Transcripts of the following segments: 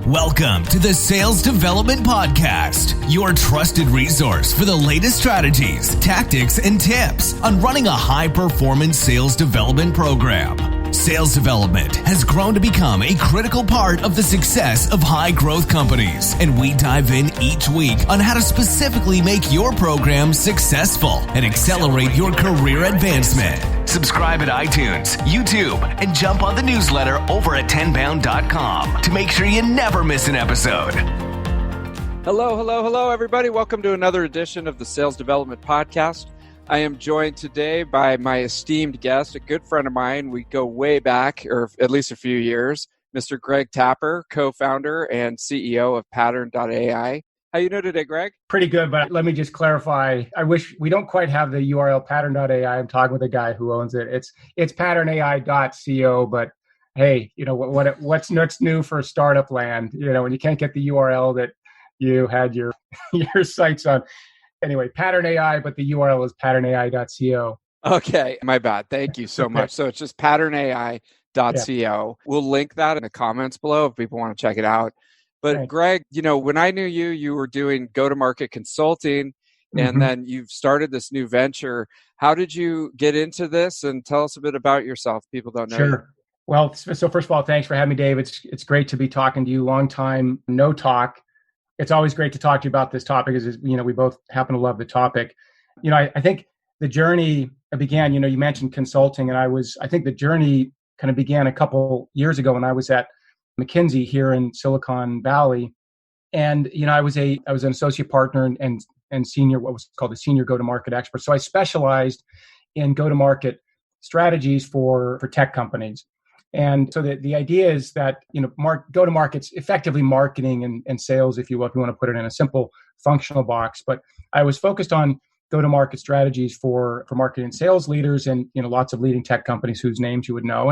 Welcome to the Sales Development Podcast, your trusted resource for the latest strategies, tactics, and tips on running a high-performance sales development program. Sales development has grown to become a critical part of the success of high-growth companies, and we dive in each week on how to specifically make your program successful and accelerate your career advancement. Subscribe at iTunes, YouTube, and jump on the newsletter over at Tenbound.com to make sure you never miss an episode. Hello, everybody. Welcome to another edition of the Sales Development Podcast. I am joined today by my esteemed guest, a good friend of mine. We go way back, or at least a few years, Mr. Greg Tapper, co-founder and CEO of Pattern.ai. How you doing today, Greg? Pretty good, but let me just clarify. I wish we don't quite have the URL Pattern.ai. I'm talking with a guy who owns it. It's patternai.co, but hey, you know what's new for startup land? You know, when you can't get the URL that you had your sites on. Anyway, Pattern.ai, but the URL is patternai.co. Okay, my bad. Thank you so much. So it's just patternai.co. Yeah. We'll link that in the comments below if people want to check it out. But right. Greg, you know, when I knew you, you were doing go-to-market consulting, and then you've started this new venture. How did you get into this? And tell us a bit about yourself. People don't know. Sure. Well, so first of all, thanks for having me, Dave. It's great to be talking to you. Long time no talk. It's always great to talk to you about this topic, as you know, we both happen to love the topic. You know, I think the journey began, you know, you mentioned consulting, and I think the journey kind of began a couple years ago when I was at McKinsey here in Silicon Valley. And, you know, I was an associate partner and senior, what was called a senior go-to-market expert. So I specialized in go-to-market strategies for tech companies. And so the idea is that, you know, go-to-market's effectively marketing and sales, if you will, if you want to put it in a simple functional box. But I was focused on go-to-market strategies for marketing and sales leaders and, you know, lots of leading tech companies whose names you would know.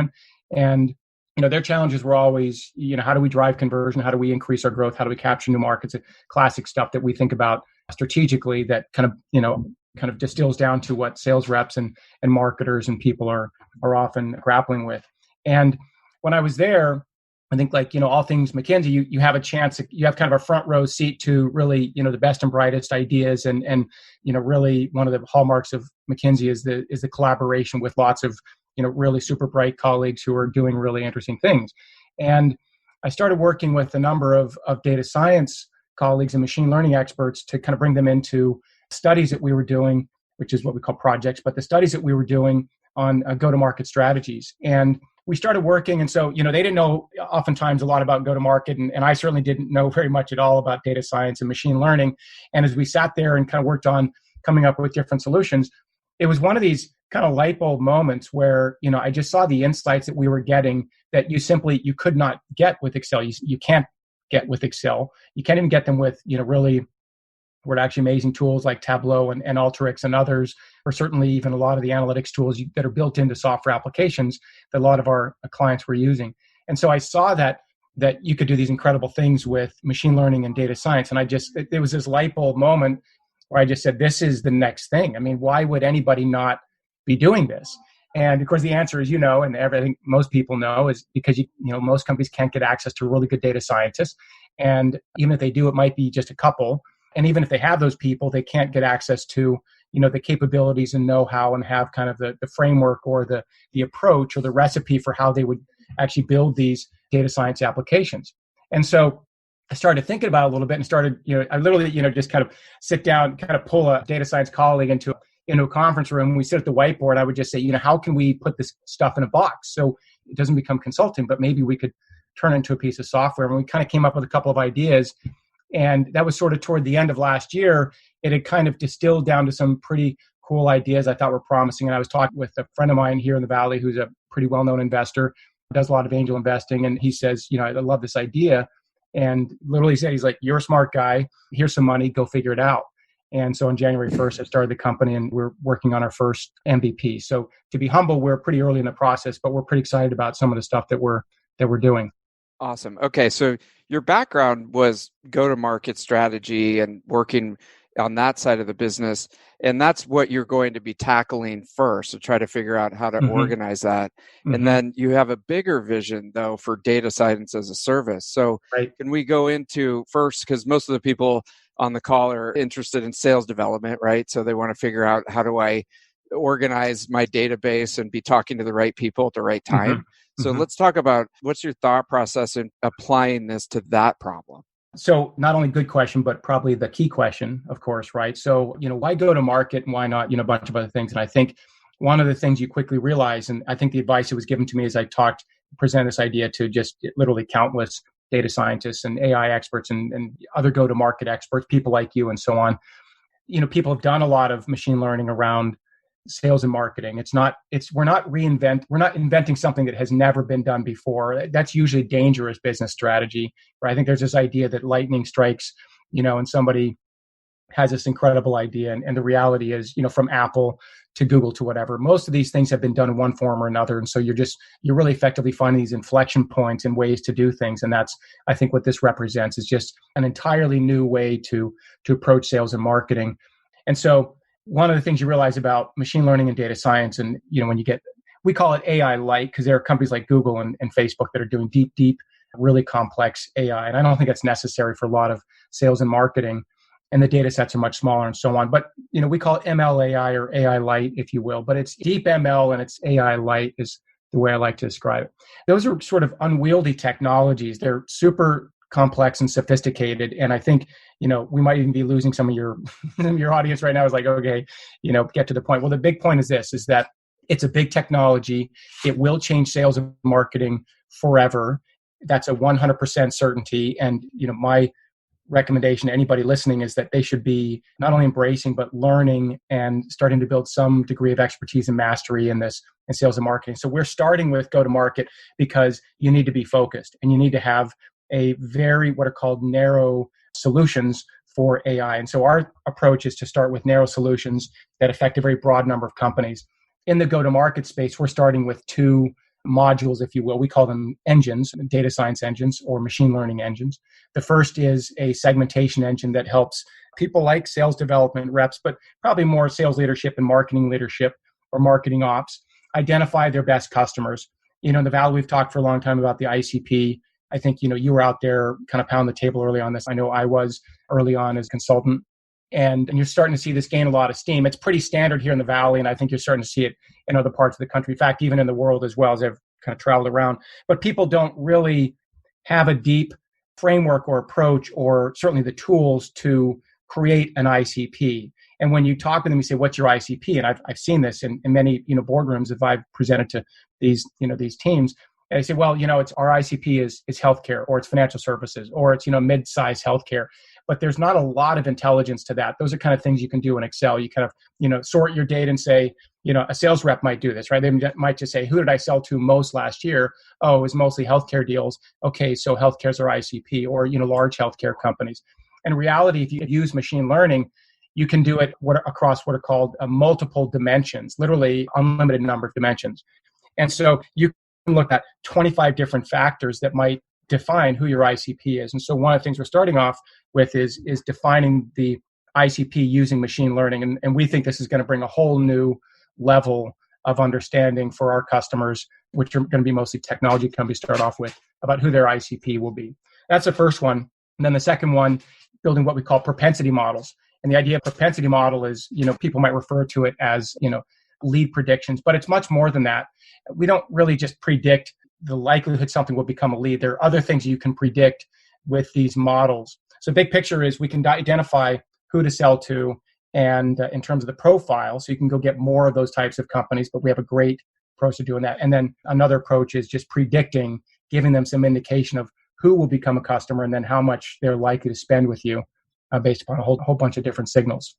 And you know, their challenges were always, you know, how do we drive conversion? How do we increase our growth? How do we capture new markets? Classic stuff that we think about strategically that kind of distills down to what sales reps and marketers and people are often grappling with. And when I was there, I think, like, you know, all things McKinsey, you have a chance, you have kind of a front row seat to really, you know, the best and brightest ideas. And you know, really one of the hallmarks of McKinsey is the collaboration with lots of, you know, really super bright colleagues who are doing really interesting things. And I started working with a number of data science colleagues and machine learning experts to kind of bring them into studies that we were doing, which is what we call projects, but the studies that we were doing on go-to-market strategies. And we started working. And so, you know, they didn't know oftentimes a lot about go-to-market. And I certainly didn't know very much at all about data science and machine learning. And as we sat there and kind of worked on coming up with different solutions, it was one of these kind of light bulb moments where, you know, I just saw the insights that we were getting that you could not get with Excel. You can't get with Excel. You can't even get them with, you know, really were actually amazing tools like Tableau and Alteryx and others, or certainly even a lot of the analytics tools that are built into software applications that a lot of our clients were using. And so I saw that you could do these incredible things with machine learning and data science. And it was this light bulb moment where I just said, this is the next thing. I mean, why would anybody not be doing this? And of course, the answer is, you know, and everything most people know is because, you know, most companies can't get access to really good data scientists. And even if they do, it might be just a couple. And even if they have those people, they can't get access to, you know, the capabilities and know-how and have kind of the framework or the approach or the recipe for how they would actually build these data science applications. And so I started thinking about it a little bit and started, you know, I literally, you know, just kind of sit down, kind of pull a data science colleague into a conference room. We sit at the whiteboard. I would just say, you know, how can we put this stuff in a box so it doesn't become consulting, but maybe we could turn it into a piece of software. And we kind of came up with a couple of ideas. And that was sort of toward the end of last year. It had kind of distilled down to some pretty cool ideas I thought were promising. And I was talking with a friend of mine here in the Valley who's a pretty well-known investor, does a lot of angel investing. And he says, you know, I love this idea. And literally said, he's like, you're a smart guy. Here's some money. Go figure it out. And so on January 1st, I started the company and we're working on our first MVP. So to be humble, we're pretty early in the process, but we're pretty excited about some of the stuff that we're doing. Awesome. Okay. So your background was go-to-market strategy and working on that side of the business. And that's what you're going to be tackling first to try to figure out how to organize that. And then you have a bigger vision, though, for data science as a service. So can we go into first, because most of the people on the call are interested in sales development, right? So they want to figure out, how do I organize my database and be talking to the right people at the right time? So let's talk about what's your thought process in applying this to that problem? So not only good question, but probably the key question, of course, right? So, why go to market and why not, a bunch of other things? And I think one of the things you quickly realize, and I think the advice that was given to me as I present this idea to just literally countless data scientists and AI experts and other go-to-market experts, people like you and so on. People have done a lot of machine learning around sales and marketing. We're not inventing something that has never been done before. That's usually dangerous business strategy, right? I think there's this idea that lightning strikes, and somebody has this incredible idea. And the reality is, from Apple to Google to whatever, most of these things have been done in one form or another. And so you're really effectively finding these inflection points and ways to do things. And that's, I think, what this represents is just an entirely new way to approach sales and marketing. And so one of the things you realize about machine learning and data science, and when we call it AI light, because there are companies like Google and Facebook that are doing deep, really complex AI. And I don't think that's necessary for a lot of sales and marketing. And the data sets are much smaller and so on. But, we call it ML AI or AI light, if you will. But it's deep ML and it's AI light is the way I like to describe it. Those are sort of unwieldy technologies. They're super complex and sophisticated. And I think, we might even be losing some of your audience right now. Is like, okay, get to the point. Well, the big point is that it's a big technology. It will change sales and marketing forever. That's a 100% certainty. And, my recommendation to anybody listening is that they should be not only embracing, but learning and starting to build some degree of expertise and mastery in this in sales and marketing. So we're starting with go-to-market because you need to be focused and you need to have a very, what are called narrow solutions for AI. And so our approach is to start with narrow solutions that affect a very broad number of companies. In the go-to-market space, we're starting with two modules, if you will. We call them engines, data science engines or machine learning engines. The first is a segmentation engine that helps people like sales development reps, but probably more sales leadership and marketing leadership or marketing ops, identify their best customers. In the Valley, we've talked for a long time about the ICP. I think, you were out there kind of pounding the table early on this. I know I was early on as a consultant. And you're starting to see this gain a lot of steam. It's pretty standard here in the Valley, and I think you're starting to see it in other parts of the country. In fact, even in the world as well, as I've kind of traveled around. But people don't really have a deep framework or approach, or certainly the tools to create an ICP. And when you talk to them, you say, "What's your ICP?" And I've seen this in many boardrooms if I've presented to these teams. And I say, "Well, it's our ICP is healthcare, or it's financial services, or it's mid-size healthcare." But there's not a lot of intelligence to that. Those are kind of things you can do in Excel. You kind of sort your data and say, a sales rep might do this, right? They might just say, "Who did I sell to most last year?" "Oh, it was mostly healthcare deals." "Okay, so healthcare's our ICP," or large healthcare companies. In reality, if you use machine learning, you can do it across what are called multiple dimensions, literally unlimited number of dimensions. And so you can look at 25 different factors that might define who your ICP is. And so one of the things we're starting off with is defining the ICP using machine learning. And we think this is going to bring a whole new level of understanding for our customers, which are going to be mostly technology companies start off with, about who their ICP will be. That's the first one. And then the second one, building what we call propensity models. And the idea of propensity model is, people might refer to it as, lead predictions, but it's much more than that. We don't really just predict the likelihood something will become a lead. There are other things you can predict with these models. So big picture is we can identify who to sell to, and in terms of the profile, so you can go get more of those types of companies, but we have a great approach to doing that. And then another approach is just predicting, giving them some indication of who will become a customer and then how much they're likely to spend with you based upon a whole bunch of different signals.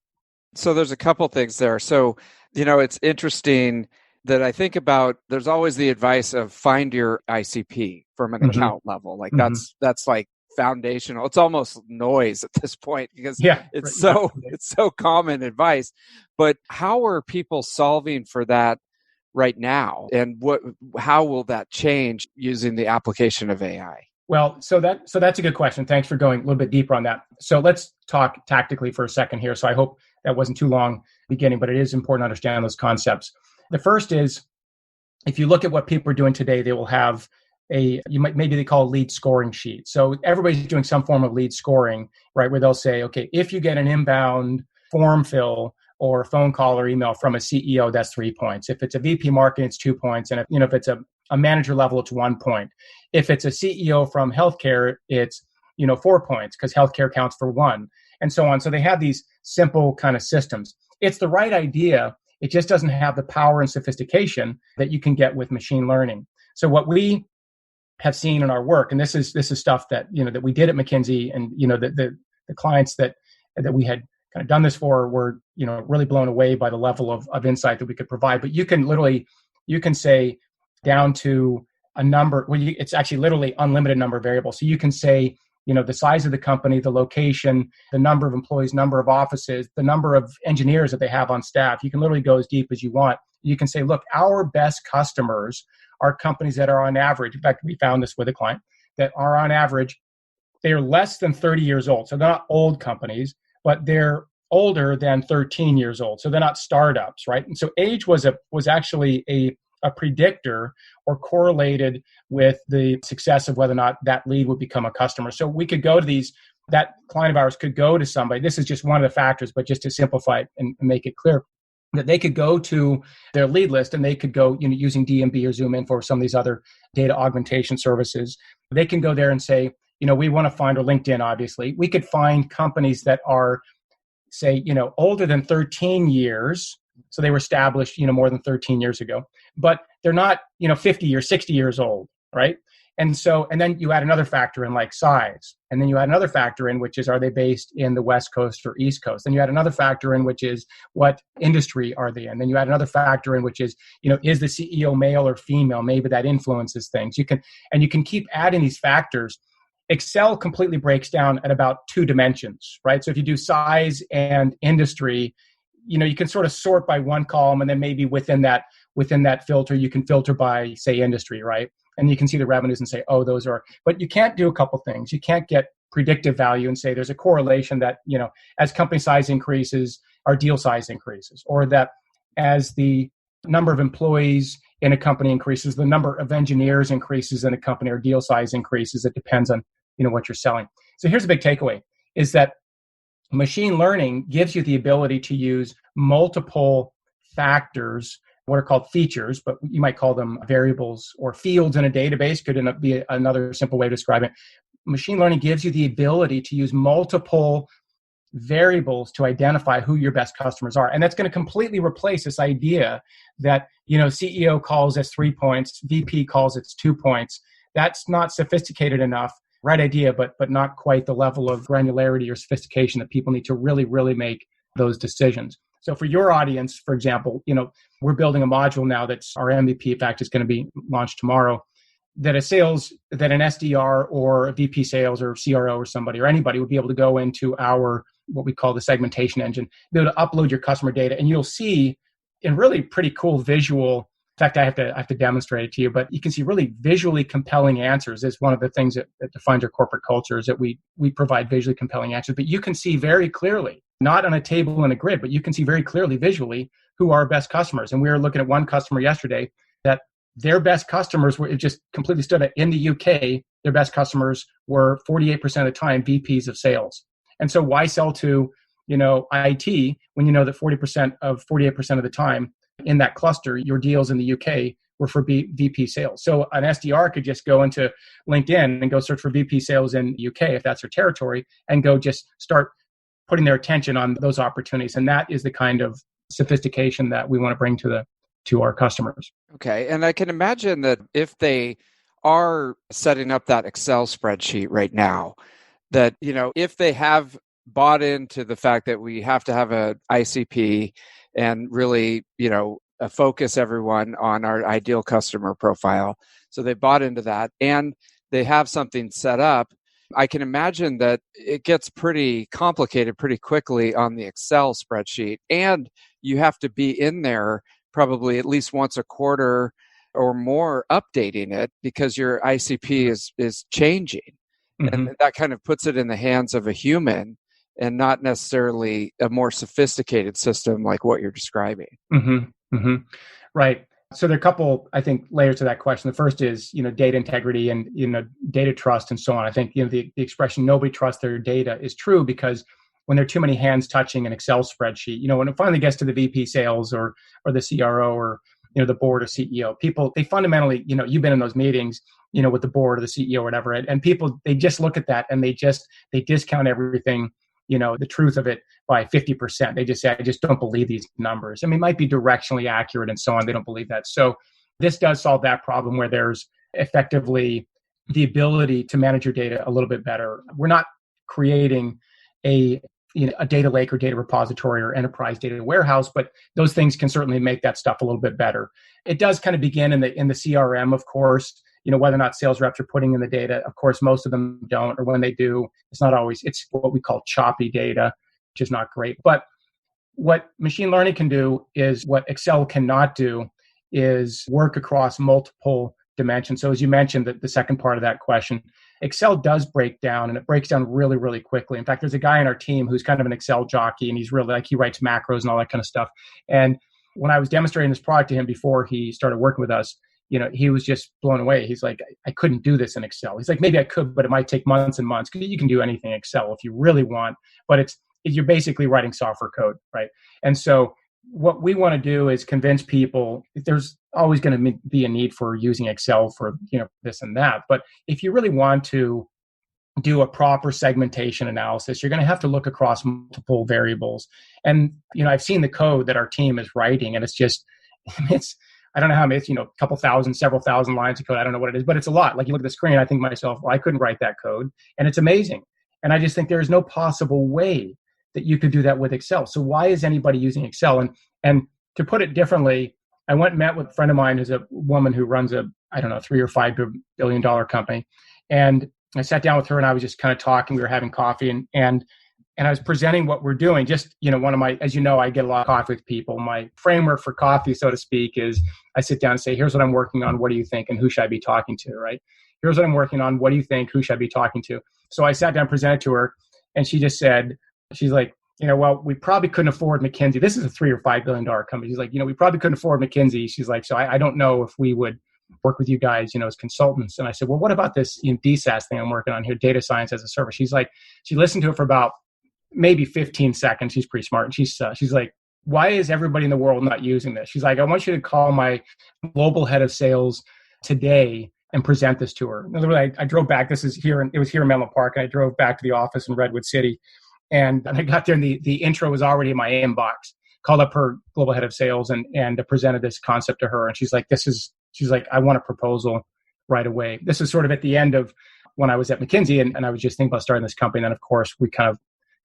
So there's a couple things there. So, it's interesting that I think about, there's always the advice of find your ICP from an account level. Like that's like foundational. It's almost noise at this point because it's so common advice. But how are people solving for that right now? And how will that change using the application of AI? Well, so that's a good question. Thanks for going a little bit deeper on that. So let's talk tactically for a second here. So I hope that wasn't too long beginning, but it is important to understand those concepts. The first is, if you look at what people are doing today, they will have maybe they call a lead scoring sheet. So everybody's doing some form of lead scoring, right? Where they'll say, okay, if you get an inbound form fill or phone call or email from a CEO, that's 3 points. If it's a VP marketing, it's 2 points. And if it's a manager level, it's 1 point. If it's a CEO from healthcare, it's 4 points because healthcare counts for 1, and so on. So they have these simple kind of systems. It's the right idea. It just doesn't have the power and sophistication that you can get with machine learning. So what we have seen in our work, and this is stuff that that we did at McKinsey, and the clients that we had kind of done this for were really blown away by the level of insight that we could provide. But you can say down to a number. Well, it's actually literally unlimited number of variables. So you can say the size of the company, the location, the number of employees, number of offices, the number of engineers that they have on staff. You can literally go as deep as you want. You can say, look, our best customers are companies that are on average. In fact, we found this with a client that are on average, they are less than 30 years old. So they're not old companies, but they're older than 13 years old. So they're not startups, right? And so age was actually a predictor or correlated with the success of whether or not that lead would become a customer. So we could go to that client of ours could go to somebody. This is just one of the factors, but just to simplify it and make it clear, that they could go to their lead list and they could go, using DMB or ZoomInfo or some of these other data augmentation services. They can go there and say, we want to find, or LinkedIn, obviously, we could find companies that are, say, older than 13 years. So they were established, more than 13 years ago, but they're not, 50 or 60 years old, right? And then you add another factor in, like size. And then you add another factor in, which is, are they based in the West Coast or East Coast? Then you add another factor in, which is, what industry are they in? Then you add another factor in, which is, is the CEO male or female? Maybe that influences things. You can keep adding these factors. Excel completely breaks down at about 2 dimensions, right? So if you do size and industry, you can sort of sort by one column, and then maybe within that filter, you can filter by, say, industry, right? And you can see the revenues and say, oh, those are, but you can't do a couple things. You can't get predictive value and say there's a correlation that, as company size increases, our deal size increases, or that as the number of employees in a company increases, the number of engineers increases in a company, or deal size increases. It depends on, what you're selling. So here's a big takeaway, is that machine learning gives you the ability to use multiple factors, what are called features, but you might call them variables or fields in a database, could be another simple way to describe it. Machine learning gives you the ability to use multiple variables to identify who your best customers are. And that's going to completely replace this idea that, CEO calls us 3 points, VP calls it's 2 points. That's not sophisticated enough. Right idea, but not quite the level of granularity or sophistication that people need to really, really make those decisions. So for your audience, for example, we're building a module now that's our MVP, in fact, is going to be launched tomorrow, that an SDR or a VP sales or CRO or somebody or anybody would be able to go into our, what we call the segmentation engine, be able to upload your customer data, and you'll see in really pretty cool visual. In fact, I have to demonstrate it to you, but you can see really visually compelling answers. Is one of the things that defines our corporate culture, is that we provide visually compelling answers. But you can see very clearly, not on a table and a grid, but you can see very clearly visually who are our best customers. And we were looking at one customer yesterday that their best customers were, it just completely stood out. In the UK, their best customers were 48% of the time VPs of sales. And so why sell to, IT when you know that 48% of the time in that cluster, your deals in the UK were for VP sales. So an SDR could just go into LinkedIn and go search for VP sales in the UK, if that's their territory, and go just start putting their attention on those opportunities. And that is the kind of sophistication that we want to bring to our customers. Okay. And I can imagine that if they are setting up that Excel spreadsheet right now, that, if they have bought into the fact that we have to have a ICP and really, focus everyone on our ideal customer profile. So they bought into that and they have something set up. I can imagine that it gets pretty complicated pretty quickly on the Excel spreadsheet. And you have to be in there probably at least once a quarter or more updating it because your ICP is changing. Mm-hmm. And that kind of puts it in the hands of a human and not necessarily a more sophisticated system like what you're describing. Mm-hmm. Mm-hmm. Right. So there are a couple, I think, layers to that question. The first is, data integrity and, data trust and so on. I think, the expression nobody trusts their data is true because when there are too many hands touching an Excel spreadsheet, when it finally gets to the VP sales or the CRO or, the board or CEO, people, they fundamentally, you've been in those meetings, with the board or the CEO or whatever, and people, they just look at that and they discount everything, the truth of it by 50%. They just say, I just don't believe these numbers. I mean, it might be directionally accurate and so on. They don't believe that. So this does solve that problem where there's effectively the ability to manage your data a little bit better. We're not creating a data lake or data repository or enterprise data warehouse, but those things can certainly make that stuff a little bit better. It does kind of begin in the CRM, of course, whether or not sales reps are putting in the data. Of course, most of them don't, or when they do, it's not always, it's what we call choppy data, which is not great. But what machine learning can do is what Excel cannot do is work across multiple dimensions. So as you mentioned, the second part of that question, Excel does break down, and it breaks down really, really quickly. In fact, there's a guy on our team who's kind of an Excel jockey, and he's really he writes macros and all that kind of stuff. And when I was demonstrating this product to him before he started working with us, he was just blown away. He's like, I couldn't do this in Excel. He's like, maybe I could, but it might take months and months because you can do anything in Excel if you really want, but you're basically writing software code, right? And so what we want to do is convince people there's always going to be a need for using Excel for, this and that. But if you really want to do a proper segmentation analysis, you're going to have to look across multiple variables. And, I've seen the code that our team is writing, and I don't know how many, it's, a couple thousand, several thousand lines of code. I don't know what it is, but it's a lot. Like you look at the screen, I think to myself, well, I couldn't write that code. And it's amazing. And I just think there is no possible way that you could do that with Excel. So why is anybody using Excel? And to put it differently, I went and met with a friend of mine who's a woman who runs a, $3 or $5 billion company. And I sat down with her and I was just kind of talking. We were having coffee and I was presenting what we're doing. Just, one of my, as you know, I get a lot of coffee with people. My framework for coffee, so to speak, is I sit down and say, here's what I'm working on. What do you think? And who should I be talking to, right? Here's what I'm working on. What do you think? Who should I be talking to? So I sat down and presented to her, and she just said, she's like, well, we probably couldn't afford McKinsey. This is a $3 or $5 billion company. She's like, we probably couldn't afford McKinsey. She's like, so I don't know if we would work with you guys, as consultants. And I said, well, what about this DSaaS thing I'm working on here, data science as a service? She's like, she listened to it for about maybe 15 seconds. She's pretty smart. And she's like, why is everybody in the world not using this? She's like, I want you to call my global head of sales today and present this to her. In other words, I drove back. It was here in Menlo Park. And I drove back to the office in Redwood City. And I got there and the intro was already in my inbox. Called up her global head of sales and presented this concept to her. And she's like, I want a proposal right away. This is sort of at the end of when I was at McKinsey and I was just thinking about starting this company. And then of course we kind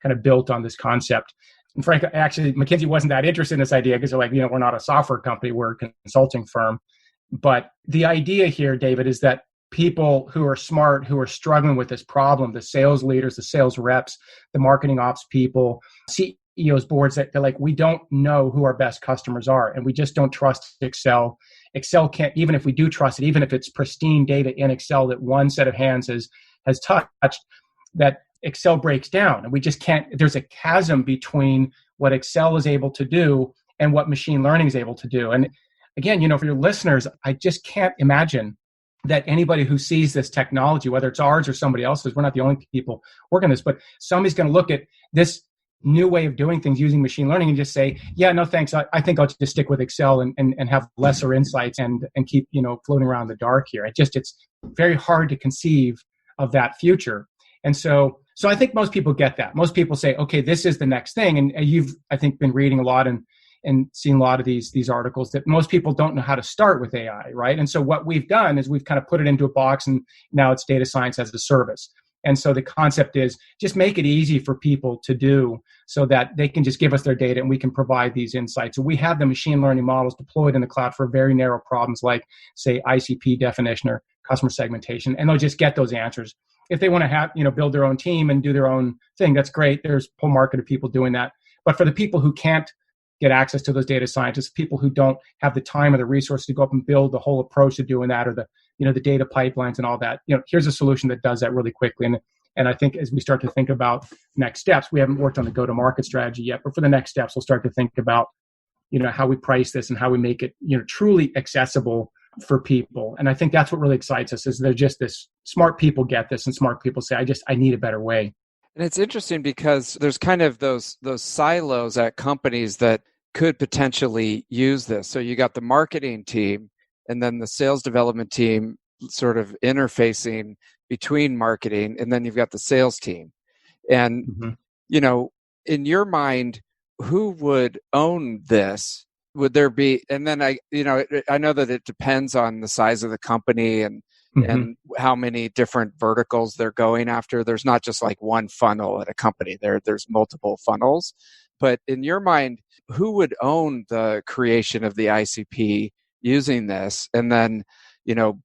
of built on this concept. And frankly, actually, McKinsey wasn't that interested in this idea because they're like, we're not a software company, we're a consulting firm. But the idea here, David, is that people who are smart, who are struggling with this problem, the sales leaders, the sales reps, the marketing ops people, CEOs, boards, that they're like, we don't know who our best customers are. And we just don't trust Excel. Excel can't, even if we do trust it, even if it's pristine data in Excel that one set of hands has touched, that Excel breaks down. And we just can't, there's a chasm between what Excel is able to do and what machine learning is able to do. And again, for your listeners, I just can't imagine that anybody who sees this technology, whether it's ours or somebody else's, we're not the only people working on this, but somebody's going to look at this new way of doing things using machine learning and just say, yeah, no, thanks. I think I'll just stick with Excel and have lesser insights and keep, floating around in the dark here. It's very hard to conceive of that future. And so I think most people get that. Most people say, okay, this is the next thing. And you've, I think, been reading a lot and seeing a lot of these articles that most people don't know how to start with AI, right? And so what we've done is we've kind of put it into a box and now it's data science as a service. And so the concept is just make it easy for people to do so that they can just give us their data and we can provide these insights. So we have the machine learning models deployed in the cloud for very narrow problems like, say, ICP definition or customer segmentation, and they'll just get those answers. If they want to have, build their own team and do their own thing, that's great. There's a whole market of people doing that. But for the people who can't get access to those data scientists, people who don't have the time or the resources to go up and build the whole approach to doing that, or the data pipelines and all that. Here's a solution that does that really quickly. And I think as we start to think about next steps, we haven't worked on the go-to-market strategy yet, but for the next steps, we'll start to think about, how we price this and how we make it, truly accessible for people. And I think that's what really excites us, is they're just this smart people get this, and smart people say, I need a better way. And it's interesting because there's kind of those silos at companies that could potentially use this. So you got the marketing team and then the sales development team sort of interfacing between marketing, and then you've got the sales team. And, in your mind, who would own this? Would there be, and then I know that it depends on the size of the company and how many different verticals they're going after. There's not just like one funnel at a company. There's multiple funnels. But in your mind, who would own the creation of the ICP using this, and then,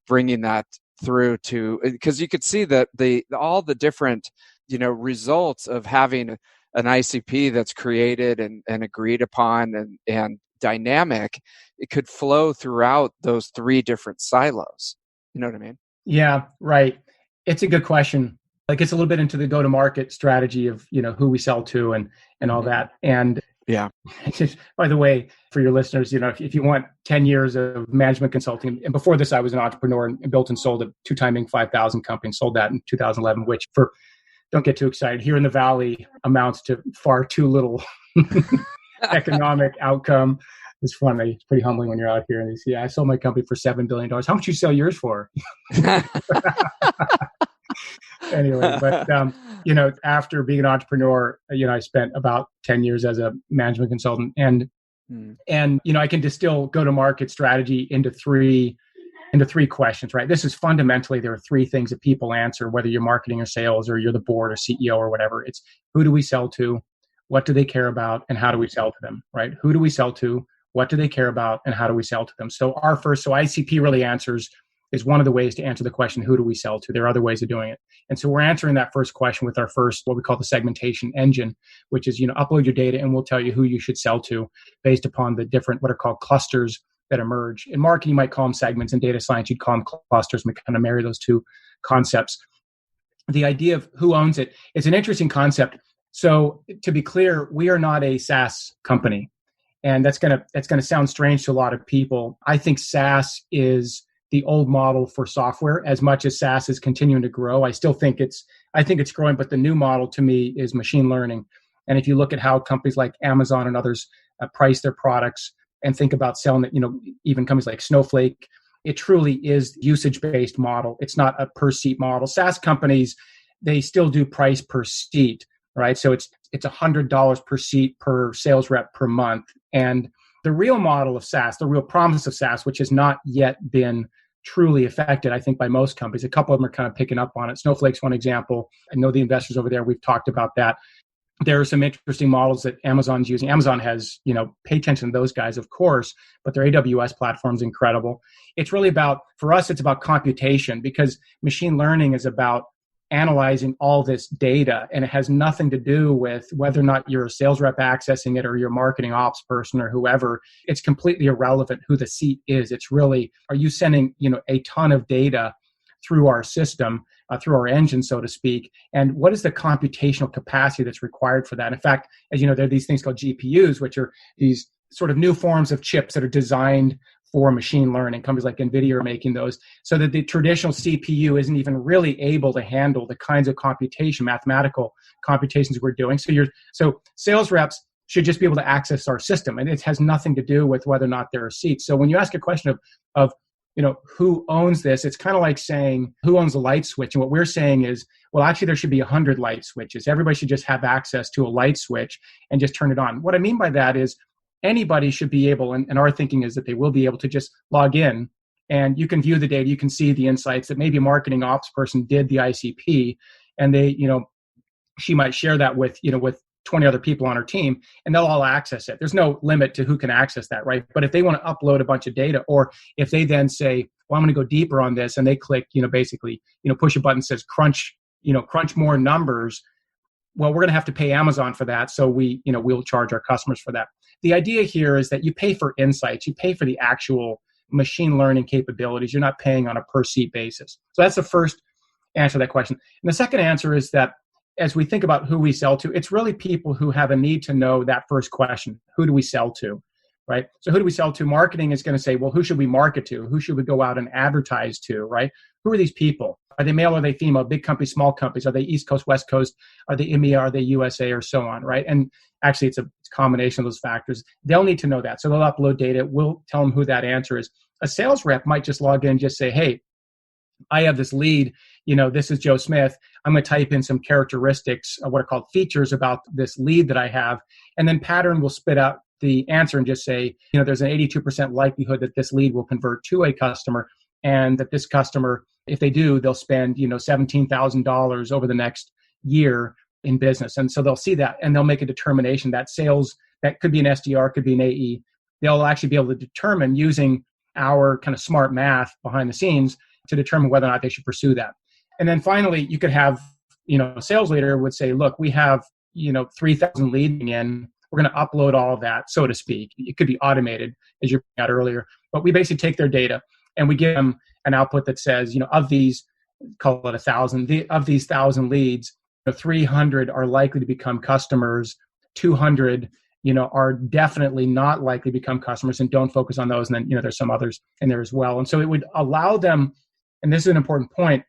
bringing that through to, because you could see that all the different, results of having an ICP that's created and agreed upon and dynamic, it could flow throughout those three different silos. You know what I mean? Yeah, right. It's a good question. It gets a little bit into the go-to-market strategy of, who we sell to and all that. And yeah, by the way, for your listeners, if you want 10 years of management consulting, and before this, I was an entrepreneur and built and sold a 2-timing 5,000 company, sold that in 2011, which don't get too excited, here in the Valley amounts to far too little economic outcome. It's funny. It's pretty humbling when you're out here and you see, I sold my company for $7 billion. How much you sell yours for? Anyway, but, after being an entrepreneur, I spent about 10 years as a management consultant, and I can distill go-to-market strategy into three questions, right? This is fundamentally, there are three things that people answer, whether you're marketing or sales or you're the board or CEO or whatever. It's who do we sell to? What do they care about? And how do we sell to them, right? Who do we sell to? What do they care about? And how do we sell to them? So ICP really is one of the ways to answer the question, who do we sell to? There are other ways of doing it. And so we're answering that first question with our first, what we call the segmentation engine, which is, upload your data and we'll tell you who you should sell to based upon the different, what are called clusters that emerge. In marketing, you might call them segments. In data science, you'd call them clusters. And we kind of marry those two concepts. The idea of who owns it, it's an interesting concept. So to be clear, we are not a SaaS company. And that's going to sound strange to a lot of people. I think SaaS is the old model for software. As much as SaaS is continuing to grow, I think it's growing, but the new model to me is machine learning. And if you look at how companies like Amazon and others price their products and think about selling it, even companies like Snowflake, it truly is usage-based model. It's not a per seat model. SaaS companies, they still do price per seat, right? So it's $100 per seat per sales rep per month. And the real model of SaaS, the real promise of SaaS, which has not yet been truly affected, I think, by most companies. A couple of them are kind of picking up on it. Snowflake's one example. I know the investors over there, we've talked about that. There are some interesting models that Amazon's using. Amazon has, pay attention to those guys, of course, but their AWS platform is incredible. It's really for us, it's about computation, because machine learning is about analyzing all this data, and it has nothing to do with whether or not you're a sales rep accessing it or your marketing ops person or whoever. It's completely irrelevant who the seat is. It's really, are you sending, a ton of data through our system, through our engine, so to speak, and what is the computational capacity that's required for that? In fact, as you know, there are these things called GPUs, which are these sort of new forms of chips that are designed for machine learning. Companies like NVIDIA are making those, so that the traditional CPU isn't even really able to handle the kinds of mathematical computations we're doing. So sales reps should just be able to access our system, and it has nothing to do with whether or not there are seats. So when you ask a question of who owns this, it's kind of like saying who owns the light switch. And what we're saying is, well, actually there should be 100 light switches. Everybody should just have access to a light switch and just turn it on. What I mean by that is, anybody should be able, and our thinking is that they will be able to just log in and you can view the data, you can see the insights that maybe a marketing ops person did the ICP, and they, she might share that with 20 other people on her team, and they'll all access it. There's no limit to who can access that, right? But if they want to upload a bunch of data, or if they then say, well, I'm going to go deeper on this, and they click, basically, push a button that says crunch more numbers, well, we're going to have to pay Amazon for that. So we'll charge our customers for that. the idea here is that you pay for insights, you pay for the actual machine learning capabilities. You're not paying on a per seat basis. So that's the first answer to that question. And the second answer is that as we think about who we sell to, it's really people who have a need to know that first question. Who do we sell to, right? So who do we sell to? Marketing is going to say, well, who should we market to? Who should we go out and advertise to, right? Who are these people? Are they male? Are they female? Big companies, small companies? Are they East Coast, West Coast? Are they EMEA? Are they USA, or so on, right? And actually, it's a combination of those factors. They'll need to know that. So they'll upload data. We'll tell them who that answer is. A sales rep might just log in and just say, hey, I have this lead, this is Joe Smith. I'm going to type in some characteristics, what are called features about this lead that I have. And then Pattern will spit out the answer and just say, there's an 82% likelihood that this lead will convert to a customer, and that this customer, if they do, they'll spend, $17,000 over the next year in business. And so they'll see that and they'll make a determination that sales, that could be an SDR, could be an AE. They'll actually be able to determine using our kind of smart math behind the scenes to determine whether or not they should pursue that. And then finally, you could have, a sales leader would say, look, we have, 3,000 leading in. We're going to upload all of that, so to speak. It could be automated, as you pointed out earlier. But we basically take their data and we give them an output that says, of these, call it 1,000, of these 1,000 leads, 300 are likely to become customers, 200 are definitely not likely to become customers, and don't focus on those. And then, there's some others in there as well. And so it would allow them, and this is an important point,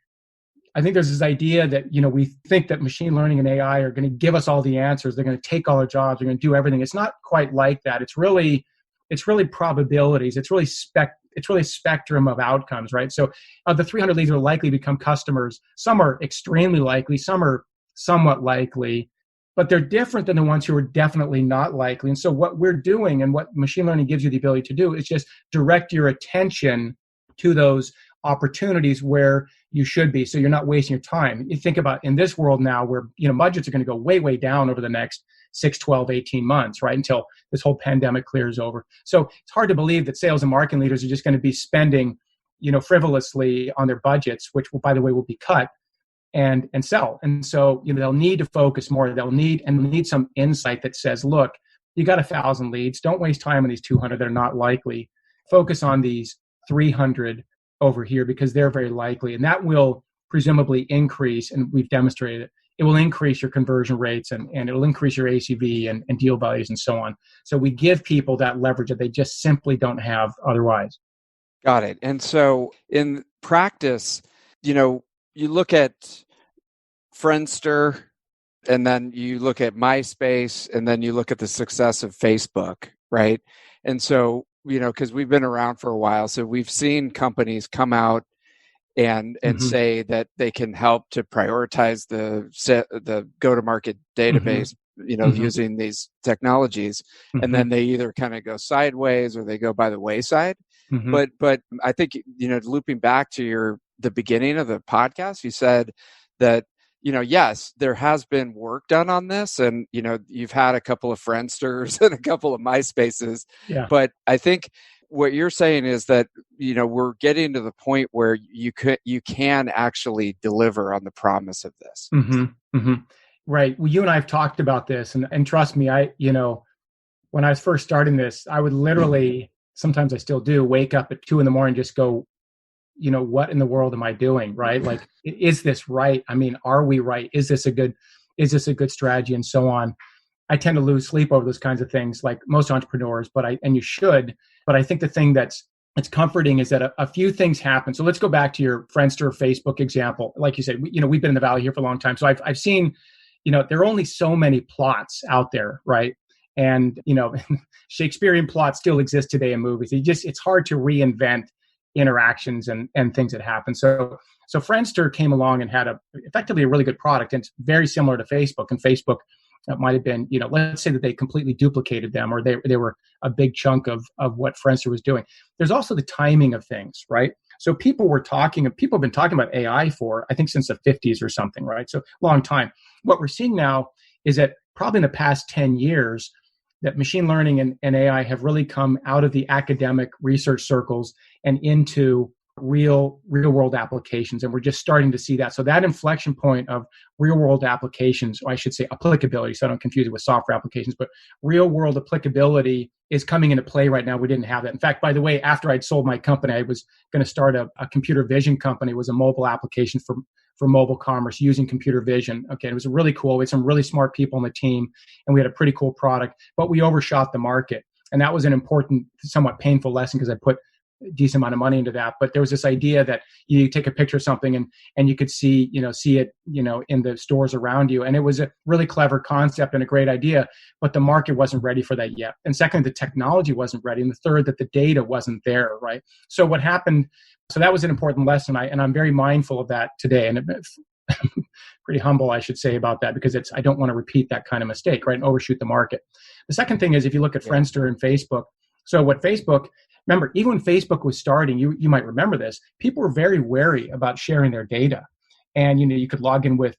I think there's this idea that, we think that machine learning and AI are going to give us all the answers. They're going to take all our jobs. They're going to do everything. It's not quite like that. It's really probabilities. It's really spectrum of outcomes, right? So of the 300 leads that are likely to become customers, some are extremely likely, some are somewhat likely, but they're different than the ones who are definitely not likely. And so what we're doing, and what machine learning gives you the ability to do, is just direct your attention to those opportunities where you should be, so you're not wasting your time. You think about in this world now where budgets are going to go way, way down over the next 6, 12, 18 months, right? Until this whole pandemic clears over. So it's hard to believe that sales and marketing leaders are just going to be spending, frivolously on their budgets, which will, by the way, will be cut, and sell. And so, they'll need to focus more. They'll need some insight that says, look, you got 1,000 leads. Don't waste time on these 200 that are not likely. Focus on these 300 over here because they're very likely. And that will presumably increase, and we've demonstrated it, it will increase your conversion rates and it'll increase your ACV and deal values and so on. So we give people that leverage that they just simply don't have otherwise. Got it. And so in practice, you look at Friendster, and then you look at MySpace, and then you look at the success of Facebook, right? And so, because we've been around for a while, so we've seen companies come out and say that they can help to prioritize the go-to-market database, using these technologies, and then they either kind of go sideways or they go by the wayside. But I think, looping back to the beginning of the podcast, you said that, yes, there has been work done on this, and, you've had a couple of Friendsters and a couple of MySpaces, but I think what you're saying is that, we're getting to the point where you can actually deliver on the promise of this. Right. Well, you and I have talked about this, and trust me, when I was first starting this, I would literally, sometimes I still do, wake up at 2 a.m. and just go, what in the world am I doing? Right? Like, is this right? I mean, are we right? Is this a good strategy, and so on? I tend to lose sleep over those kinds of things, like most entrepreneurs, and you should. But I think the thing that's comforting is that a few things happen. So let's go back to your Friendster, Facebook example. Like you said, we've been in the Valley here for a long time. So I've seen, there are only so many plots out there, right? And, Shakespearean plots still exist today in movies. It's hard to reinvent interactions and things that happen. So Friendster came along and had effectively a really good product, and it's very similar to Facebook. And Facebook might have been, let's say that they completely duplicated them, or they were a big chunk of what Friendster was doing. There's also the timing of things, right? So people have been talking about AI for, I think, since the 50s or something, right? So long time. What we're seeing now is that probably in the past 10 years, that machine learning and AI have really come out of the academic research circles and into real world applications. And we're just starting to see that. So that inflection point of real world applications, or I should say applicability, so I don't confuse it with software applications, but real world applicability is coming into play right now. We didn't have that. In fact, by the way, after I'd sold my company, I was going to start a computer vision company. It was a mobile application for mobile commerce using computer vision. Okay, it was really cool. We had some really smart people on the team, and we had a pretty cool product, but we overshot the market. And that was an important, somewhat painful lesson because I put a decent amount of money into that. But there was this idea that you take a picture of something and you could see it, in the stores around you. And it was a really clever concept and a great idea, but the market wasn't ready for that yet. And second, the technology wasn't ready. And the third, that the data wasn't there, right? So what happened, so that was an important lesson. And I'm very mindful of that today. And pretty humble, I should say, about that, because I don't want to repeat that kind of mistake, right? And overshoot the market. The second thing is, if you look at Friendster and Facebook, so what Facebook, remember, even when Facebook was starting, you might remember this, people were very wary about sharing their data. And, you could log in with,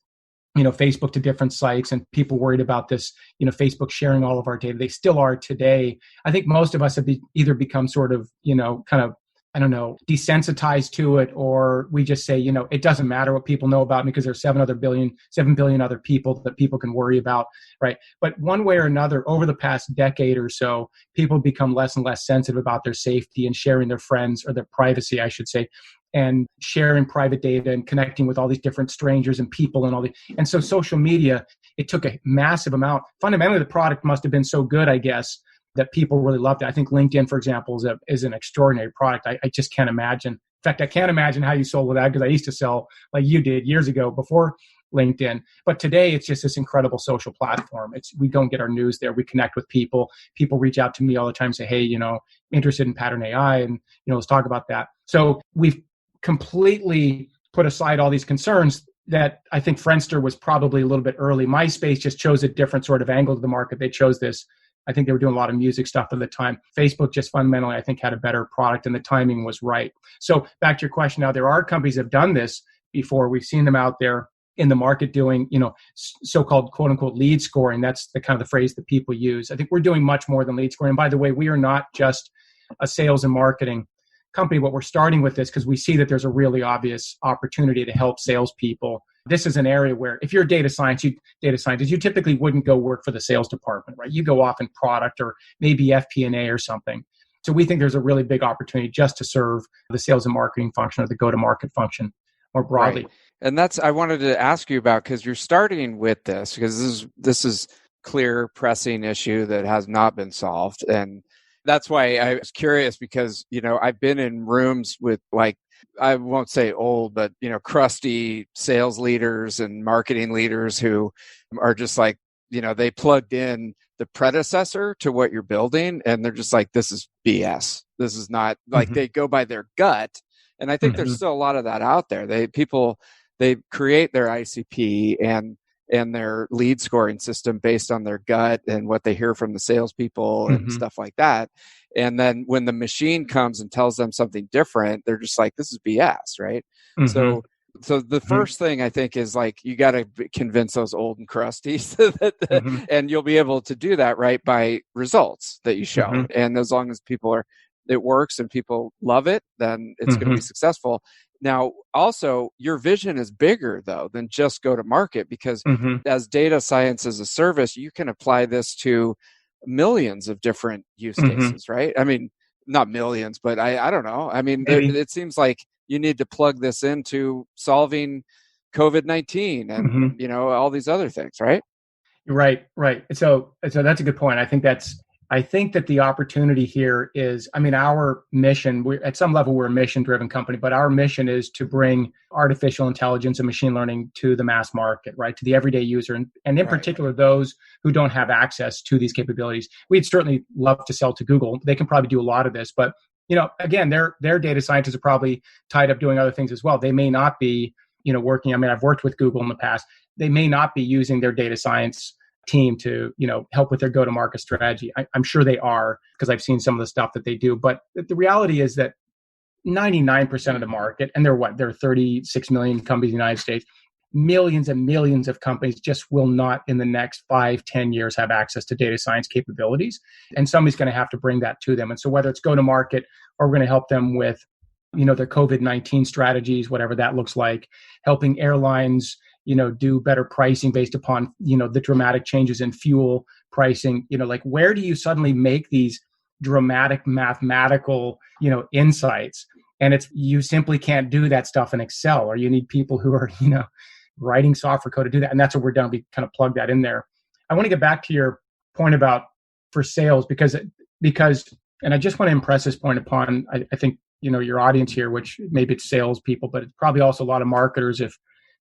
Facebook to different sites, and people worried about this, Facebook sharing all of our data. They still are today. I think most of us have either become sort of, kind of, I don't know, desensitized to it, or we just say, it doesn't matter what people know about me because there's 7 billion other people that people can worry about, right? But one way or another, over the past decade or so, people become less and less sensitive about their safety and sharing their friends, or their privacy, I should say, and sharing private data and connecting with all these different strangers and people and all the. And so social media, it took a massive amount. Fundamentally, the product must have been so good, I guess, that people really loved it. I think LinkedIn, for example, is an extraordinary product. I just can't imagine. In fact, I can't imagine how you sold that, because I used to sell like you did years ago before LinkedIn. But today, it's just this incredible social platform. We don't get our news there. We connect with people. People reach out to me all the time, say, hey, interested in pattern AI, and let's talk about that. So we've completely put aside all these concerns that I think Friendster was probably a little bit early. MySpace just chose a different sort of angle to the market. They chose this. I think they were doing a lot of music stuff at the time. Facebook just fundamentally, I think, had a better product, and the timing was right. So back to your question now, there are companies that have done this before. We've seen them out there in the market doing, so-called quote unquote lead scoring. That's the kind of the phrase that people use. I think we're doing much more than lead scoring. And by the way, we are not just a sales and marketing company, but we're starting with this because we see that there's a really obvious opportunity to help salespeople. This is an area where if you're a data scientist, you typically wouldn't go work for the sales department, right? You go off in product or maybe FP&A or something. So we think there's a really big opportunity just to serve the sales and marketing function, or the go-to-market function more broadly. Right. And I wanted to ask you about, because you're starting with this, because this is clear pressing issue that has not been solved. And that's why I was curious, because, I've been in rooms with, like, I won't say old, but, crusty sales leaders and marketing leaders who are just like, they plugged in the predecessor to what you're building, and they're just like, this is BS. This is not, like, they go by their gut. And I think there's still a lot of that out there. They create their ICP and their lead scoring system based on their gut and what they hear from the salespeople and stuff like that. And then when the machine comes and tells them something different, they're just like, this is BS, right? So the first thing I think is, like, you got to convince those old and crusties and you'll be able to do that, right, by results that you show. And as long as it works and people love it, then it's going to be successful. Now, also, your vision is bigger, though, than just go to market, because as data science as a service, you can apply this to millions of different use cases, right? I mean, not millions, but I don't know. I mean, it seems like you need to plug this into solving COVID-19 and, all these other things, right? Right. So that's a good point. I think that the opportunity here is, our mission, at some level, we're a mission-driven company, but our mission is to bring artificial intelligence and machine learning to the mass market, right, to the everyday user, and in particular, those who don't have access to these capabilities. We'd certainly love to sell to Google. They can probably do a lot of this, but, again, their data scientists are probably tied up doing other things as well. They may not be, working. I've worked with Google in the past. They may not be using their data science team to help with their go-to-market strategy. I'm sure they are, because I've seen some of the stuff that they do. But the reality is that 99% of the market, and there are 36 million companies in the United States, millions and millions of companies just will not in the next 5-10 years have access to data science capabilities. And somebody's going to have to bring that to them. And so whether it's go-to-market, or we're going to help them with their COVID-19 strategies, whatever that looks like, helping airlines, do better pricing based upon, the dramatic changes in fuel pricing, like where do you suddenly make these dramatic mathematical, insights? And you simply can't do that stuff in Excel, or you need people who are, writing software code to do that. And that's what we're done. We kind of plug that in there. I want to get back to your point about for sales because, and I just want to impress this point upon, I think, your audience here, which maybe it's salespeople, but it's probably also a lot of marketers. If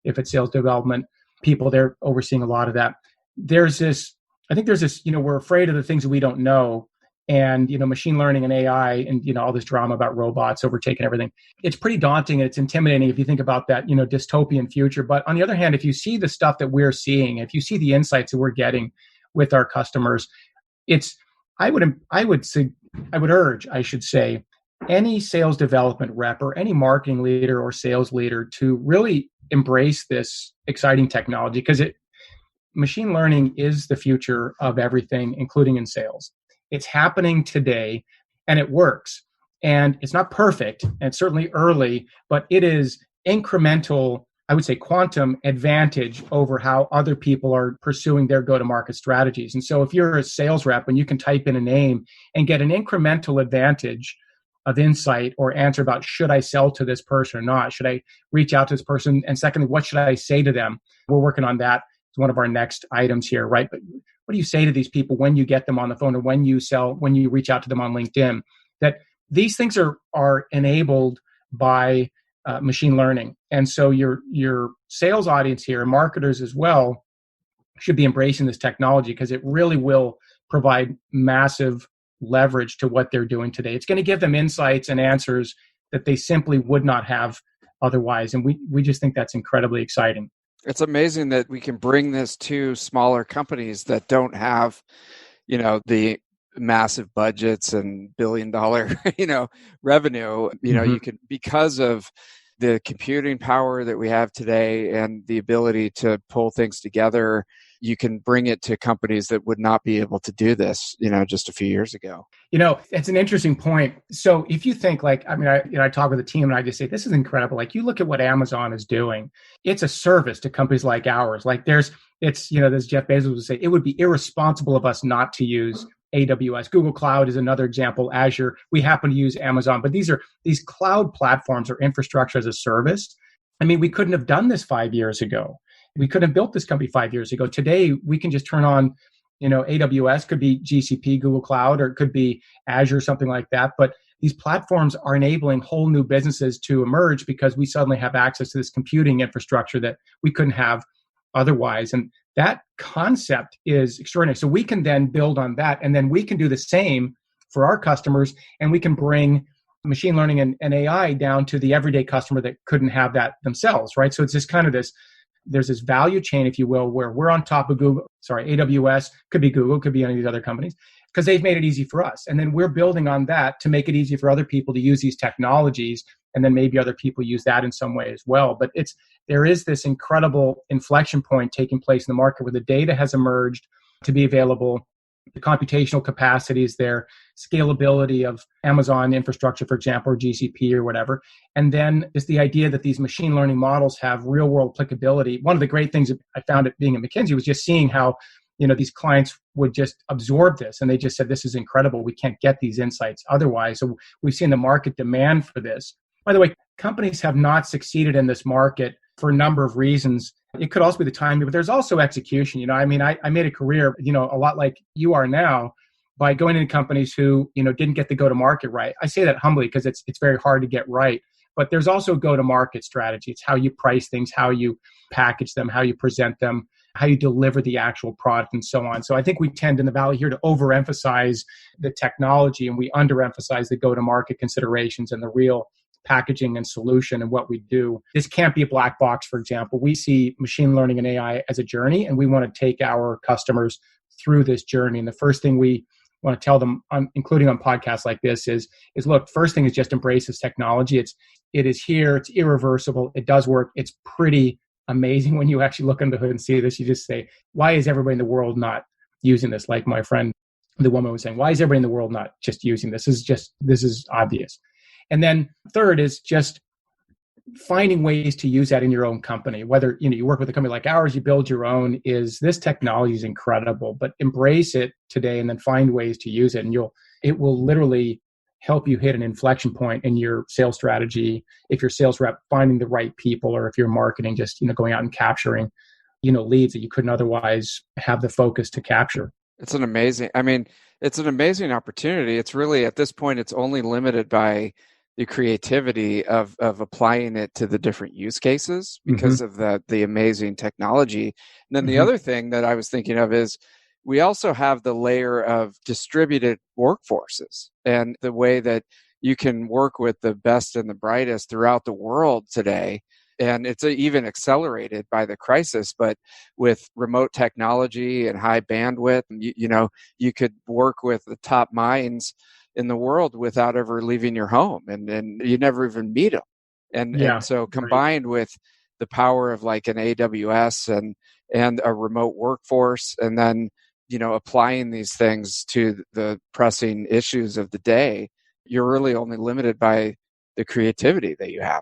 it's sales development people, they're overseeing a lot of that. We're afraid of the things that we don't know. And, machine learning and AI and, all this drama about robots overtaking everything. It's pretty daunting and it's intimidating if you think about that, dystopian future. But on the other hand, if you see the stuff that we're seeing, if you see the insights that we're getting with our customers, I would urge, any sales development rep or any marketing leader or sales leader to really embrace this exciting technology, because machine learning is the future of everything, including in sales. It's happening today and it works. And it's not perfect and it's certainly early, but it is incremental, I would say quantum advantage over how other people are pursuing their go-to-market strategies. And so if you're a sales rep and you can type in a name and get an incremental advantage of insight or answer about should I sell to this person or not? Should I reach out to this person? And secondly, what should I say to them? We're working on that. It's one of our next items here, right? But what do you say to these people when you get them on the phone or when you reach out to them on LinkedIn? That these things are enabled by machine learning. And so your sales audience here, and marketers as well, should be embracing this technology because it really will provide massive leverage to what they're doing today. It's going to give them insights and answers that they simply would not have otherwise. And we just think that's incredibly exciting. It's amazing that we can bring this to smaller companies that don't have, the massive budgets and billion-dollar, revenue. You can, because of the computing power that we have today and the ability to pull things together, you can bring it to companies that would not be able to do this, just a few years ago. It's an interesting point. So if you think I talk with a team and I just say, this is incredible. Like you look at what Amazon is doing. It's a service to companies like ours. Like there's Jeff Bezos would say, it would be irresponsible of us not to use AWS. Google Cloud is another example. Azure, we happen to use Amazon, but these cloud platforms or infrastructure as a service. I mean, we couldn't have done this 5 years ago. We couldn't have built this company 5 years ago. Today, we can just turn on, AWS, could be GCP, Google Cloud, or it could be Azure, something like that. But these platforms are enabling whole new businesses to emerge because we suddenly have access to this computing infrastructure that we couldn't have otherwise. And that concept is extraordinary. So we can then build on that, and then we can do the same for our customers, and we can bring machine learning and AI down to the everyday customer that couldn't have that themselves, right? So it's just kind of there's this value chain, if you will, where we're on top of AWS, could be Google, could be any of these other companies, because they've made it easy for us. And then we're building on that to make it easy for other people to use these technologies. And then maybe other people use that in some way as well. But there is this incredible inflection point taking place in the market where the data has emerged to be available. The computational capacity is there, scalability of Amazon infrastructure, for example, or GCP or whatever. And then is the idea that these machine learning models have real world applicability. One of the great things that I found at being at McKinsey was just seeing how, these clients would just absorb this. And they just said, this is incredible. We can't get these insights otherwise. So we've seen the market demand for this. By the way, companies have not succeeded in this market for a number of reasons. It could also be the timing, but there's also execution. I made a career, a lot like you are now, by going into companies who, didn't get the go-to-market right. I say that humbly because it's very hard to get right. But there's also go-to-market strategy. It's how you price things, how you package them, how you present them, how you deliver the actual product, and so on. So I think we tend in the Valley here to overemphasize the technology, and we underemphasize the go-to-market considerations and the real packaging and solution and what we do. This can't be a black box, for example. We see machine learning and AI as a journey, and we want to take our customers through this journey. And the first thing we want to tell them, including on podcasts like this, is look, first thing is just embrace this technology. It is here. It's irreversible. It does work. It's pretty amazing when you actually look under the hood and see this. You just say, why is everybody in the world not using this? Like my friend, the woman was saying, why is everybody in the world not just using this? This is obvious. And then third is just finding ways to use that in your own company. Whether you work with a company like ours, you build your own, is this technology is incredible, but embrace it today and then find ways to use it. And it will literally help you hit an inflection point in your sales strategy. If you're sales rep, finding the right people, or if you're marketing, just going out and capturing leads that you couldn't otherwise have the focus to capture. It's an amazing opportunity. It's really, at this point, it's only limited by the creativity of applying it to the different use cases because of the amazing technology. And then the other thing that I was thinking of is we also have the layer of distributed workforces and the way that you can work with the best and the brightest throughout the world today. And it's even accelerated by the crisis, but with remote technology and high bandwidth, you could work with the top minds in the world without ever leaving your home, and you never even meet them. And so combined with the power of like an AWS and a remote workforce, and then, applying these things to the pressing issues of the day, you're really only limited by the creativity that you have,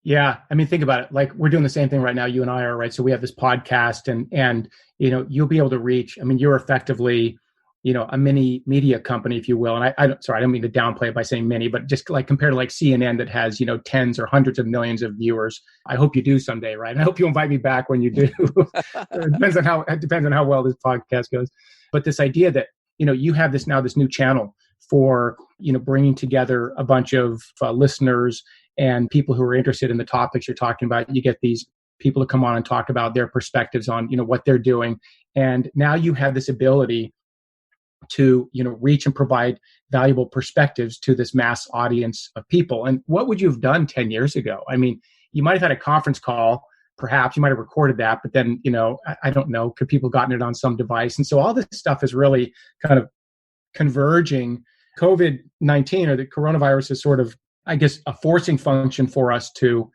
Yeah. I mean, think about it. Like, we're doing the same thing right now. You and I are, right? So we have this podcast and you'll be able to reach, you're effectively, a mini media company, if you will. And I don't mean to downplay it by saying mini, but just like compared to like CNN that has, tens or hundreds of millions of viewers. I hope you do someday, right? And I hope you invite me back when you do. It depends on how well this podcast goes. But this idea that, you have this new channel for, bringing together a bunch of listeners and people who are interested in the topics you're talking about. You get these people to come on and talk about their perspectives on, what they're doing. And now you have this ability to, reach and provide valuable perspectives to this mass audience of people. And what would you have done 10 years ago? I mean, you might have had a conference call, perhaps you might have recorded that, but then, I don't know, could people gotten it on some device? And so all this stuff is really kind of converging. COVID-19 or the coronavirus is sort of, I guess, a forcing function for us to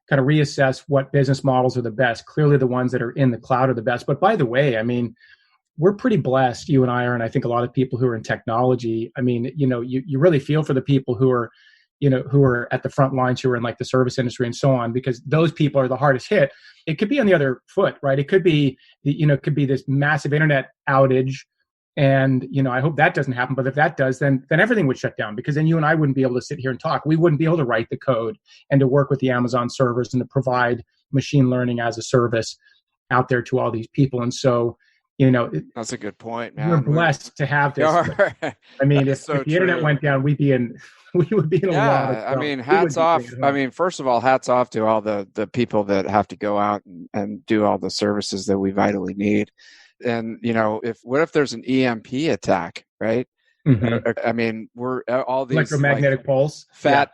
kind of reassess what business models are the best. Clearly the ones that are in the cloud are the best. But by the way, we're pretty blessed, you and I are, and I think a lot of people who are in technology. You really feel for the people who are, who are at the front lines, who are in like the service industry and so on, because those people are the hardest hit. It could be on the other foot, right? It could be, it could be this massive internet outage. And, I hope that doesn't happen. But if that does, then everything would shut down, because then you and I wouldn't be able to sit here and talk. We wouldn't be able to write the code and to work with the Amazon servers and to provide machine learning as a service out there to all these people. And so, that's a good point, man. We're blessed to have this. If the internet went down, we would be in a lot of trouble. Hats off. First of all, hats off to all the people that have to go out and do all the services that we vitally need. And, what if there's an EMP attack, right? We're all these electromagnetic pulse, fat,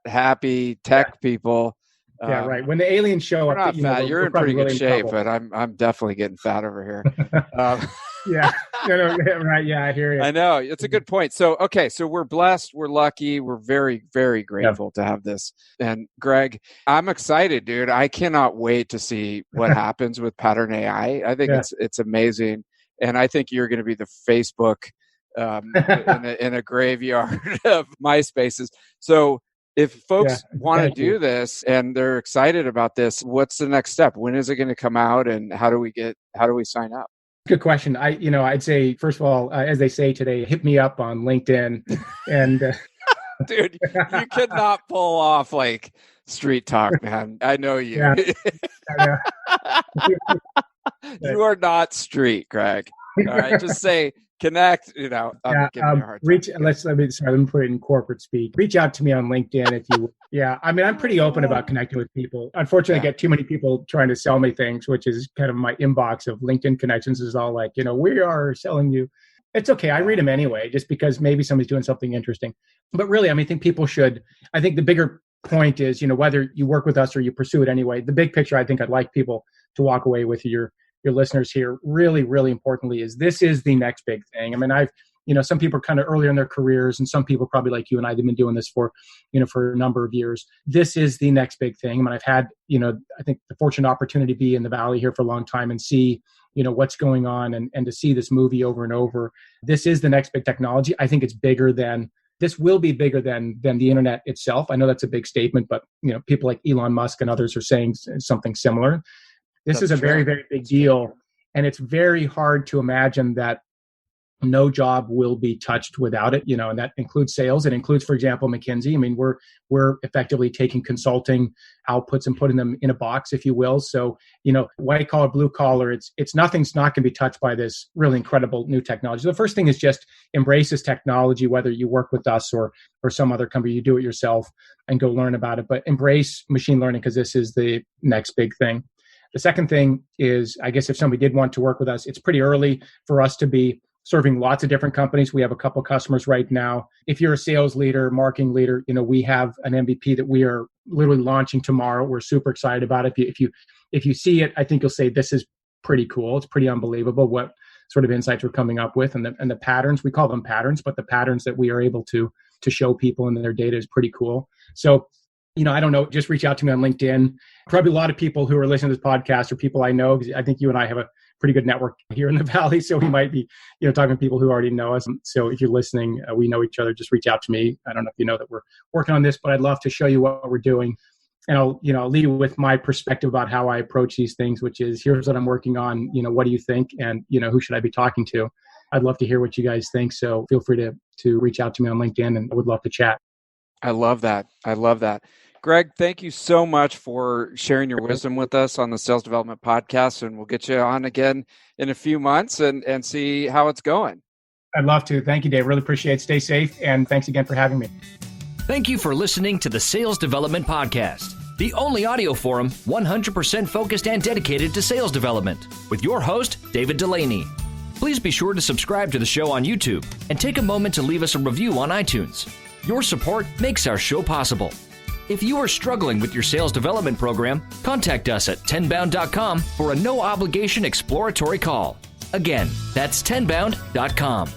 happy tech people. Yeah, right. When the aliens show up, not fat. You're in pretty good shape, but I'm definitely getting fat over here. Yeah, right. Yeah, I hear you. I know, it's a good point. So, okay, so we're blessed, we're lucky, we're very, very grateful to have this. And Greg, I'm excited, dude. I cannot wait to see what happens with Pattern AI. I think it's amazing, and I think you're going to be the Facebook in a graveyard of MySpaces. So, if folks want to do this and they're excited about this, what's the next step? When is it going to come out, and how do we sign up? Good question. I'd say, first of all, as they say today, hit me up on LinkedIn. And dude, you could not pull off like street talk, man. I know you. Yeah. You are not street, Greg. All right, just say connect. I'm giving you a hard time. Let me put it in corporate speak. Reach out to me on LinkedIn if you. Yeah, I'm pretty open about connecting with people. Unfortunately, I get too many people trying to sell me things, which is kind of my inbox of LinkedIn connections is all like, we are selling you. It's okay. I read them anyway, just because maybe somebody's doing something interesting. But really, I think people should. I think the bigger point is, whether you work with us or you pursue it anyway. The big picture, I think, I'd like people to walk away with your listeners here. Really, really importantly, this is the next big thing. Some people are kind of earlier in their careers, and some people probably like you and I have been doing this for a number of years. This is the next big thing. I've had, I think the fortunate opportunity to be in the Valley here for a long time and see, what's going on and to see this movie over and over. This is the next big technology. I think it's bigger than this will be bigger than the internet itself. I know that's a big statement, but people like Elon Musk and others are saying something similar. This is a very, very big deal. And it's very hard to imagine that no job will be touched without it, and that includes sales. It includes, for example, McKinsey. I mean, we're effectively taking consulting outputs and putting them in a box, if you will. So, white collar, blue collar, it's nothing's not going to be touched by this really incredible new technology. The first thing is just embrace this technology, whether you work with us or some other company, you do it yourself and go learn about it. But embrace machine learning because this is the next big thing. The second thing is, I guess if somebody did want to work with us, it's pretty early for us to be serving lots of different companies. We have a couple of customers right now. If you're a sales leader, marketing leader, we have an MVP that we are literally launching tomorrow. We're super excited about it. If you see it, I think you'll say this is pretty cool. It's pretty unbelievable what sort of insights we're coming up with, and the patterns. We call them patterns, but the patterns that we are able to show people in their data is pretty cool. So, I don't know, just reach out to me on LinkedIn. Probably a lot of people who are listening to this podcast are people I know, because I think you and I have a pretty good network here in the Valley. So we might be, talking to people who already know us. So if you're listening, we know each other, just reach out to me. I don't know if you know that we're working on this, but I'd love to show you what we're doing. And I'll lead you with my perspective about how I approach these things, which is, here's what I'm working on. What do you think? And, who should I be talking to? I'd love to hear what you guys think. So feel free to reach out to me on LinkedIn, and I would love to chat. I love that. Greg, thank you so much for sharing your wisdom with us on the Sales Development Podcast, and we'll get you on again in a few months and see how it's going. I'd love to. Thank you, Dave. Really appreciate it. Stay safe, and thanks again for having me. Thank you for listening to the Sales Development Podcast, the only audio forum 100% focused and dedicated to sales development, with your host, David Delaney. Please be sure to subscribe to the show on YouTube and take a moment to leave us a review on iTunes. Your support makes our show possible. If you are struggling with your sales development program, contact us at tenbound.com for a no-obligation exploratory call. Again, that's tenbound.com.